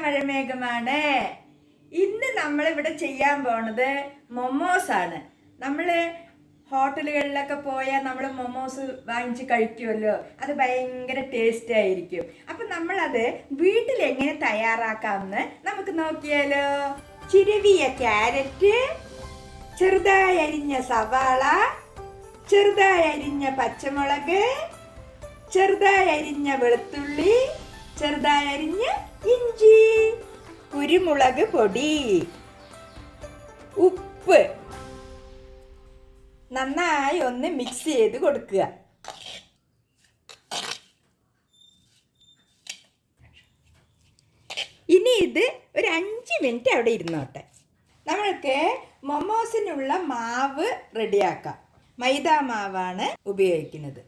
മഴമേഘമാണ്. ഇന്ന് നമ്മളിവിടെ ചെയ്യാൻ പോണത് മൊമോസ് ആണ്. നമ്മൾ ഹോട്ടലുകളിലൊക്കെ പോയാൽ നമ്മൾ മൊമോസ് വാങ്ങിച്ച് കഴിക്കുമല്ലോ, അത് ഭയങ്കര ടേസ്റ്റ് ആയിരിക്കും. അപ്പം നമ്മളത് വീട്ടിൽ എങ്ങനെ തയ്യാറാക്കാമെന്ന് നമുക്ക് നോക്കിയാലോ. ചിരവിയ ക്യാരറ്റ്, ചെറുതായി അരിഞ്ഞ സവാള, ചെറുതായി അരിഞ്ഞ പച്ചമുളക്, ചെറുതായി അരിഞ്ഞ വെളുത്തുള്ളി, ചെറുതായി അരിഞ്ഞ ഇഞ്ചി, കുരുമുളക് പൊടി, ഉപ്പ് നന്നായി ഒന്ന് മിക്സ് ചെയ്ത് കൊടുക്കുക. ഇനി ഇത് ഒരു 5 മിനിറ്റ് അവിടെ ഇരുന്നോട്ടെ. നമ്മൾക്ക് മൊമോസിനുള്ള മാവ് റെഡിയാക്കാം. മൈദാ മാവാണ് ഉപയോഗിക്കുന്നത്.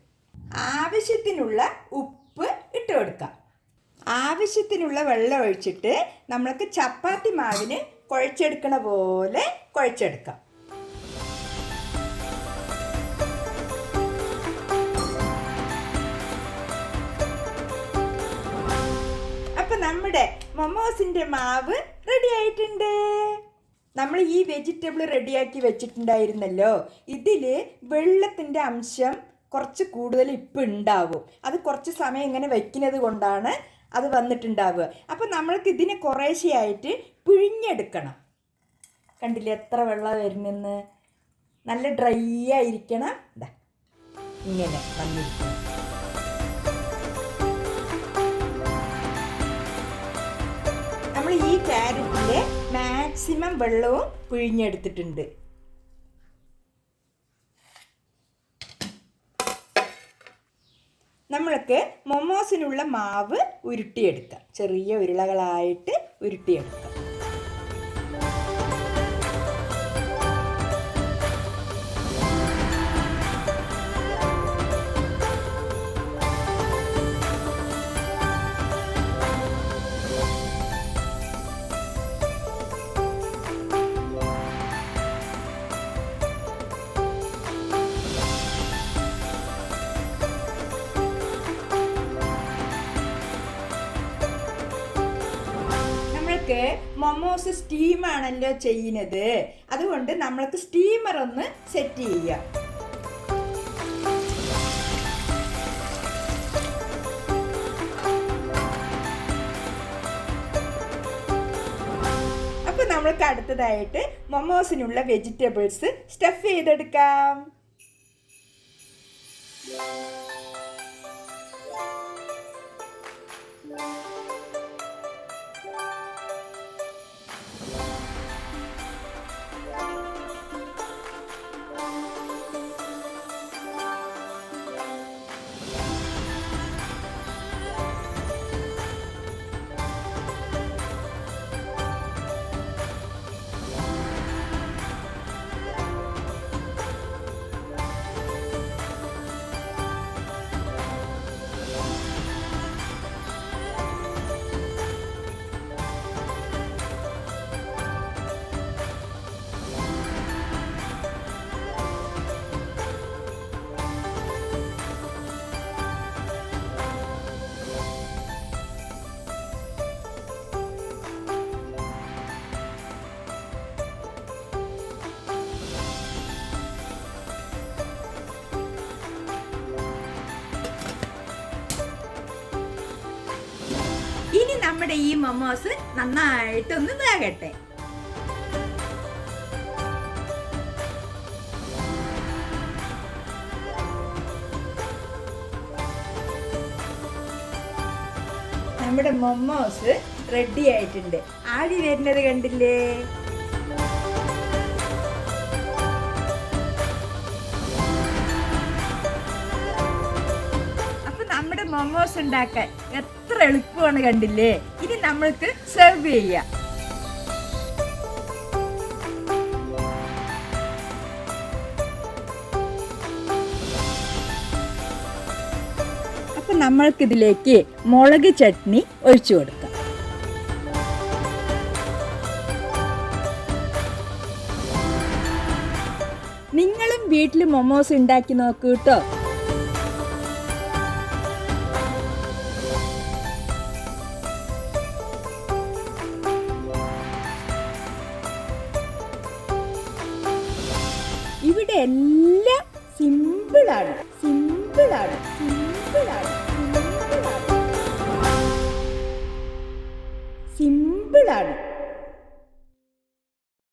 ആവശ്യത്തിനുള്ള ഉപ്പ് ഇട്ട് കൊടുക്കാം. ആവശ്യത്തിനുള്ള വെള്ളം ഒഴിച്ചിട്ട് നമ്മൾക്ക് ചപ്പാത്തി മാവിന് കുഴച്ചെടുക്കണ പോലെ കുഴച്ചെടുക്കാം. അപ്പം നമ്മുടെ മൊമോസിൻ്റെ മാവ് റെഡി ആയിട്ടുണ്ട്. നമ്മൾ ഈ വെജിറ്റബിൾ റെഡിയാക്കി വെച്ചിട്ടുണ്ടായിരുന്നല്ലോ, ഇതിൽ വെള്ളത്തിൻ്റെ അംശം കുറച്ച് കൂടുതൽ ഇപ്പം ഉണ്ടാവും. അത് കുറച്ച് സമയം ഇങ്ങനെ വയ്ക്കുന്നത് കൊണ്ടാണ് അത് വന്നിട്ടുണ്ടാവുക. അപ്പം നമ്മൾക്ക് ഇതിനെ കുറേശ്ശെയായിട്ട് പിഴിഞ്ഞെടുക്കണം. കണ്ടില്ലേ എത്ര വെള്ളം വരുന്നെന്ന്? നല്ല ഡ്രൈ ആയിരിക്കണം. ഇങ്ങനെ വന്നിരിക്കണം. നമ്മൾ ഈ ക്യാരറ്റിൻ്റെ മാക്സിമം വെള്ളവും പിഴിഞ്ഞെടുത്തിട്ടുണ്ട്. നമ്മൾക്ക് മൊമോസിനുള്ള മാവ് ഉരുട്ടിയെടുക്കാം. ചെറിയ ഉരുളകളായിട്ട് ഉരുട്ടിയെടുക്കാം. മൊമോസ് സ്റ്റീമാണല്ലോ ചെയ്യുന്നത്, അതുകൊണ്ട് നമ്മൾക്ക് സ്റ്റീമർ ഒന്ന് സെറ്റ് ചെയ്യാം. അപ്പൊ നമ്മൾക്ക് അടുത്തതായിട്ട് മൊമോസിനുള്ള വെജിറ്റബിൾസ് സ്റ്റഫ് ചെയ്തെടുക്കാം. ഇനി നമ്മുടെ ഈ മൊമോസ് നന്നായിട്ടൊന്ന് വേകട്ടെ. നമ്മുടെ മൊമോസ് റെഡി ആയിട്ടുണ്ട്. ആവി വരുന്നത് കണ്ടില്ലേ? അപ്പൊ നമ്മുടെ മൊമോസ് ഉണ്ടാക്കാൻ എത്ര എളുപ്പമാണ് കണ്ടില്ലേ? ഇനി നമ്മൾക്ക് സെർവ് ചെയ്യാം. അപ്പം നമ്മൾക്കിതിലേക്ക് മുളക് ചട്നി ഒഴിച്ചു കൊടുക്കാം. നിങ്ങളും വീട്ടിൽ മൊമോസ് ഉണ്ടാക്കി നോക്കൂ കേട്ടോ. ഇവിടെ എല്ലാം സിമ്പിളാണ്, സിമ്പിളാണ്, സിമ്പിളാണ്, സിമ്പിളാണ്, സിമ്പിളാണ്.